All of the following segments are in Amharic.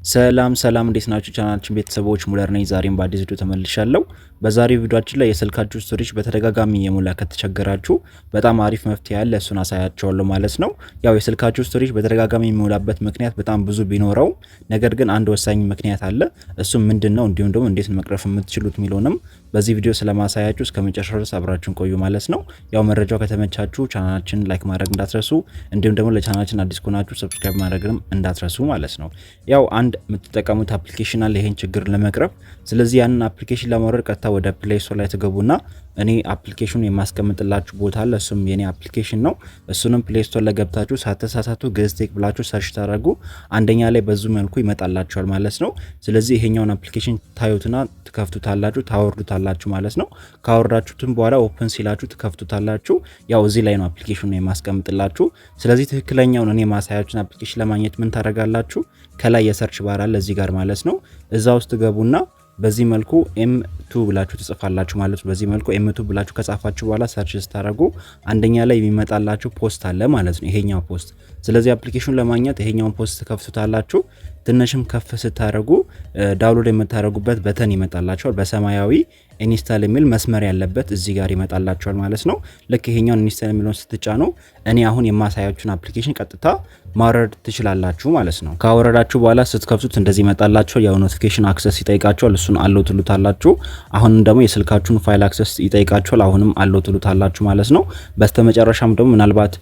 ሰላም እንዴት ናችሁ? ቻናላችን ቤተሰቦች ሙለር ነኝ። ዛሬም በአዲስ ቪዲዮ ተመልሻለሁ። በዛሬው ቪዲዮአችን ላይ የስልካችሁ ስቶሬጅ በተደጋጋሚ የሞላ ከተቸገራችሁ በጣም አሪፍ መፍትሄ አለ፣ እሱን አሳያችኋለሁ ማለት ነው። ያው የስልካችሁ ስቶሬጅ በተደጋጋሚ የሚሞላበት ምክንያት በጣም ብዙ ቢኖረው ነገር ግን አንድ ወሳኝ ምክንያት አለ። እሱም ምንድነው እንዲሁም ደግሞ እንዴት መቅረፍ የምትችሉት የሚለውንም በዚህ ቪዲዮ ስለማሳያችሁ እስከ መጨረሻው ድረስ አብራችሁን ቆዩ ማለት ነው። ያው መረጃው ከተመቻችሁ ቻናላችንን ላይክ ማድረግ እንዳትረሱ፣ እንዲሁም ደግሞ ለቻናላችን አዲስ ከሆናችሁ ሰብስክራይብ ማድረግንም እንዳትረሱ ማለት ነው። ያው አንድ የምትጠቀሙት አፕሊኬሽን አለ ይሄን ችግር ለመቅረፍ። ስለዚህ ያንን አፕሊኬሽን ለማውረድ ቀጥታ ወደ ፕሌይ ስቶር ላይ ትገቡና እኔ አፕሊኬሽኑን የማስቀምጥላችሁ ቦታ አለ፣ እሱም የኔ አፕሊኬሽን ነው። እሱንም ፕሌይ ስቶር ላይ ገብታችሁ ሳተሳሳቱ ገዝቴክ ብላችሁ ሰርች ታደርጉ አንደኛ ላይ በዙ መልኩ ይመጣላችኋል ማለት ነው። ስለዚህ ይሄኛውን አፕሊኬሽን ታዩትና ትከፍቱታላችሁ፣ ታወርዱታላችሁ ማለት ነው። ካወርዳችሁትም በኋላ ኦፕን ሲላችሁ ትከፍቱታላችሁ። ያው እዚህ ላይ ነው አፕሊኬሽኑን የማስቀምጥላችሁ። ስለዚህ ትክክለኛውን እኔ ማሳያችሁን አፕሊኬሽን ለማግኘት ምን ታደርጋላችሁ? ከላይ የሰርች ባር አለ እዚህ ጋር ማለት ነው። እዛ ውስጥ ገቡና በዚህ መልኩ M2 ብላችሁ ትጽፋላችሁ ማለት ነው። በዚህ መልኩ M2 ብላችሁ ከጻፋችሁ በኋላ ሰርች ስታደርጉ አንደኛ ላይ የሚመጣላችሁ ፖስት አለ ማለት ነው፣ ይሄኛው ፖስት። ስለዚህ አፕሊኬሽኑን ለማግኘት ይሄኛውን ፖስት ከፍቱታላችሁ። ትንሽም ከፍ ስታደርጉ ዳውንሎድ የምታደርጉበት በተን ይመጣላችኋል። በሰማያዊ ኢንስታል የሚል መስመር ያለበት እዚህ ጋር ይመጣላችኋል ማለት ነው። ልክ ይሄኛውን ኢንስታል የሚለውን ስትጫኑ እኔ አሁን የማሳያችሁን አፕሊኬሽን ቀጥታ ማውረድ ትችላላችሁ ማለት ነው። ካወረዳችሁ በኋላ ስትከፍቱት እንደዚህ ይመጣላችኋል። ያው ኖቲፊኬሽን አክሰስ ይጠይቃችኋል፣ እሱን አለው ትሉታላችሁ። አሁንም ደግሞ የስልካችሁን ፋይል አክሰስ ይጠይቃችኋል፣ አሁንም አለው ትሉታላችሁ ማለት ነው። በስተመጨረሻም ደግሞ ምናልባት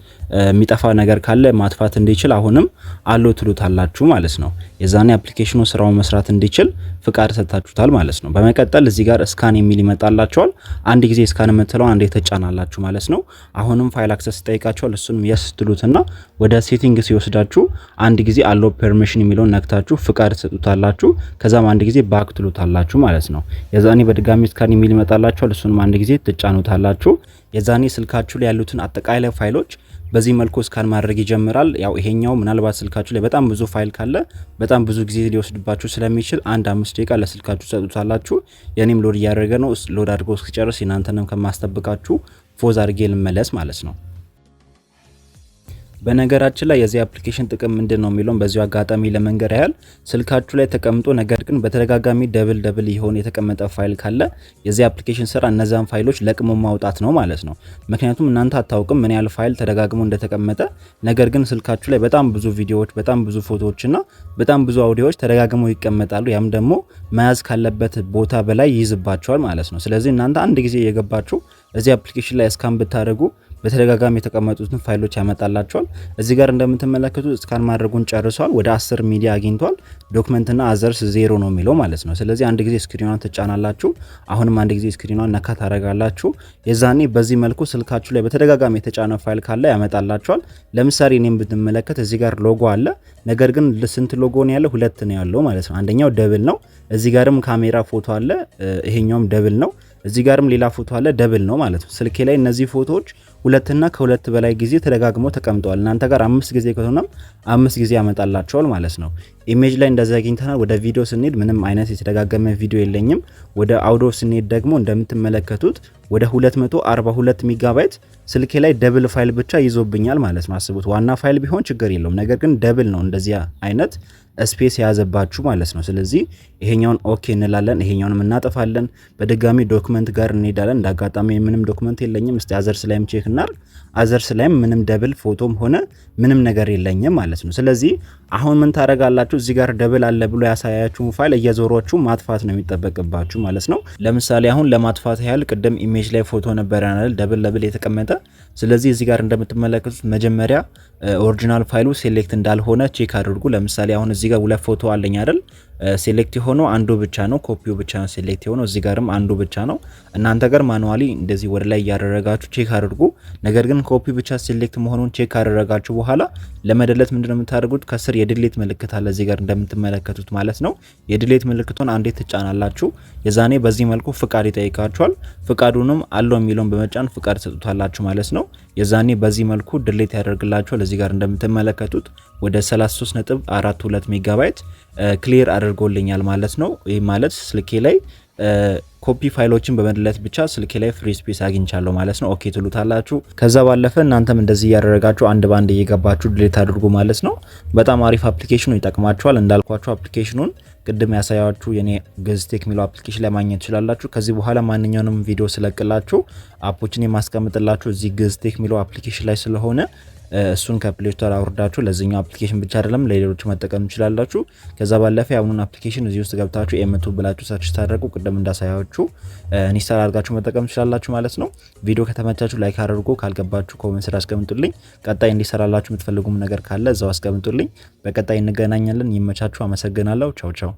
የሚጠፋ ነገር ካለ ማጥፋት እንዲችል አሁንም አለው ትሉታላችሁ ማለት ነው። የዛኔ አፕሊኬሽኑ ስራውን መስራት እንዲችል ፍቃድ ሰጣችሁታል ማለት ነው። በመቀጠል እዚህ ጋር ስካን የሚል ይመጣላችኋል። አንድ ጊዜ ስካን የምትለው አንዴ ተጫናላችሁ ማለት ነው። አሁንም ፋይል አክሰስ ይጠይቃችኋል፣ እሱንም የስ ትሉትና ወደ ሴቲንግ ሲወስዳችሁ አንድ ጊዜ አሎ ፐርሚሽን የሚለውን ነክታችሁ ፍቃድ ሰጡታላችሁ። ከዛም አንድ ጊዜ ባክ ትሉታላችሁ ማለት ነው። የዛኔ በድጋሚ ስካን የሚል ይመጣላችኋል፣ እሱንም አንድ ጊዜ ትጫኑታላችሁ። የዛኔ ስልካችሁ ላይ ያሉትን አጠቃላይ ፋይሎች በዚህ መልኩ ስካን ማድረግ ይጀምራል። ያው ይሄኛው ምናልባት ስልካችሁ ላይ በጣም ብዙ ፋይል ካለ በጣም ብዙ ጊዜ ሊወስድባችሁ ስለሚችል 5 ደቂቃ ለስልካችሁ ሰጡታላችሁ። የኔም ሎድ እያደረገ ነው። ሎድ አድርጎ እስኪጨርስ እናንተንም ከማስጠብቃችሁ ፎዝ አድርጌ ልመለስ ማለት ነው። በነገራችን ላይ የዚህ አፕሊኬሽን ጥቅም ምንድነው የሚለውን በዚሁ አጋጣሚ ለመንገር ያህል ስልካችሁ ላይ ተቀምጦ ነገር ግን በተደጋጋሚ ደብል የሆነ የተቀመጠ ፋይል ካለ የዚህ አፕሊኬሽን ስራ እነዛን ፋይሎች ለቅሞ ማውጣት ነው ማለት ነው። ምክንያቱም እናንተ አታውቅም ምን ያህል ፋይል ተደጋግሞ እንደተቀመጠ። ነገር ግን ስልካችሁ ላይ በጣም ብዙ ቪዲዮዎች፣ በጣም ብዙ ፎቶዎችና በጣም ብዙ አውዲዮዎች ተደጋግመው ይቀመጣሉ። ያም ደግሞ መያዝ ካለበት ቦታ በላይ ይይዝባቸዋል ማለት ነው። ስለዚህ እናንተ አንድ ጊዜ የገባችሁ እዚህ አፕሊኬሽን ላይ ስካን ብታደርጉ በተደጋጋሚ የተቀመጡትን ፋይሎች ያመጣላቸዋል። እዚህ ጋር እንደምትመለከቱት ስካን ማድረጉን ጨርሷል። ወደ 10 ሚዲያ አግኝቷል። ዶክመንትና አዘርስ 0 ነው የሚለው ማለት ነው። ስለዚህ አንድ ጊዜ ስክሪኗን ትጫናላችሁ። አሁንም አንድ ጊዜ ስክሪኗን ነካ ታረጋላችሁ። የዛኔ በዚህ መልኩ ስልካችሁ ላይ በተደጋጋሚ የተጫነ ፋይል ካለ ያመጣላችኋል። ለምሳሌ እኔም ብትመለከት እዚህ ጋር ሎጎ አለ። ነገር ግን ስንት ሎጎ ነው ያለው? 2 ነው ያለው ማለት ነው። አንደኛው ደብል ነው። እዚህ ጋርም ካሜራ ፎቶ አለ። ይሄኛውም ደብል ነው። እዚህ ጋርም ሌላ ፎቶ አለ፣ ደብል ነው ማለት ነው። ስልኬ ላይ እነዚህ ፎቶዎች ሁለትና ከሁለት በላይ ጊዜ ተደጋግመው ተቀምጠዋል። እናንተ ጋር 5 ጊዜ ከሆነም 5 ጊዜ ያመጣላችኋል ማለት ነው። ኢሜጅ ላይ እንደዛ አግኝተናል። ወደ ቪዲዮ ስንሄድ ምንም አይነት የተደጋገመ ቪዲዮ የለኝም። ወደ አውዲዮ ስንሄድ ደግሞ እንደምትመለከቱት ወደ 242 ሜጋባይት ስልኬ ላይ ደብል ፋይል ብቻ ይዞብኛል ማለት ነው። አስቡት፣ ዋና ፋይል ቢሆን ችግር የለውም። ነገር ግን ደብል ነው እንደዚህ አይነት ስፔስ የያዘባችሁ ማለት ነው። ስለዚህ ይሄኛውን ኦኬ እንላለን፣ ይሄኛውንም እናጠፋለን። በድጋሚ ዶክመንት ጋር እንሄዳለን። እንዳጋጣሚ ምንም ዶክመንት የለኝም። እስቲ አዘርስ ላይም ቼክ እናድርግ። አዘርስ ላይም ምንም ደብል ፎቶም ሆነ ምንም ነገር የለኝም ማለት ነው። ስለዚህ አሁን ምን ታረጋላችሁ? እዚህ ጋር ደብል አለ ብሎ ያሳያችሁን ፋይል እየዞሯችሁ ማጥፋት ነው የሚጠበቅባችሁ ማለት ነው። ለምሳሌ አሁን ለማጥፋት ያህል ቅድም ኢሜጅ ላይ ፎቶ ነበር አይደል ደብል የተቀመጠ። ስለዚህ እዚህ ጋር እንደምትመለከቱት መጀመሪያ ኦሪጂናል ፋይሉ ሴሌክት እንዳልሆነ ቼክ አድርጉ። ለምሳሌ አሁን እዚህ ጋር 2 ፎቶ አለኝ አይደል? ሴሌክት የሆነው አንዱ ብቻ ነው፣ ኮፒው ብቻ ነው ሴሌክት የሆነው። እዚህ ጋርም አንዱ ብቻ ነው። እናንተ ጋር ማኑዋሊ እንደዚህ ወደ ላይ ያደረጋችሁ ቼክ አድርጉ። ነገር ግን ኮፒ ብቻ ሴሌክት መሆኑን ቼክ ካደረጋችሁ በኋላ ለመደለት ምንድነው የምታደርጉት? ከስር የዲሌት ምልክት አለ እዚህ ጋር እንደምትመለከቱት ማለት ነው። የዲሌት ምልክቱን አንዴ ትጫናላችሁ። የዛኔ በዚህ መልኩ ፍቃድ ይጠይቃችኋል። ፍቃዱንም አለው የሚለውን በመጫን ፍቃድ ሰጡታላችሁ ማለት ነው። የዛኔ በዚህ መልኩ ዲሌት ያደርግላችኋል። እዚህ ጋር እንደምትመለከቱት ወደ 33.42 ሜጋባይት ክሊር አድርጎልኛል ማለት ነው። ይህ ማለት ስልኬ ላይ ኮፒ ፋይሎችን በመድለት ብቻ ስልኬ ላይ ፍሪ ስፔስ አግኝቻለሁ ማለት ነው። ኦኬ ትሉታላችሁ። ከዛ ባለፈ እናንተም እንደዚህ እያደረጋችሁ አንድ ባንድ እየገባችሁ ድሌት አድርጉ ማለት ነው። በጣም አሪፍ አፕሊኬሽኑ ይጠቅማችኋል። እንዳልኳችሁ አፕሊኬሽኑን ቅድም ያሳያችሁ የኔ ገዝቴክ የሚለው አፕሊኬሽን ላይ ማግኘት ትችላላችሁ። ከዚህ በኋላ ማንኛውንም ቪዲዮ ስለቅላችሁ አፖችን የማስቀምጥላችሁ እዚህ ገዝቴክ የሚለው አፕሊኬሽን ላይ ስለሆነ እሱን ከፕሌይ ስቶር አውርዳችሁ ለዚህኛው አፕሊኬሽን ብቻ አይደለም ለሌሎች መጠቀም ትችላላችሁ። ከዛ ባለፈ ያሁኑን አፕሊኬሽን እዚህ ውስጥ ገብታችሁ ኤምቱ ብላችሁ ሰርች ታደርጉ ቅድም እንዳሳያችሁ ኢንስታል አድርጋችሁ መጠቀም ትችላላችሁ ማለት ነው። ቪዲዮ ከተመቻችሁ ላይክ አድርጉ፣ ካልገባችሁ ኮሜንት ስር አስቀምጡልኝ። ቀጣይ እንዲሰራላችሁ የምትፈልጉም ነገር ካለ እዛው አስቀምጡልኝ። በቀጣይ እንገናኛለን። ይመቻችሁ። አመሰግናለሁ። ቻው ቻው።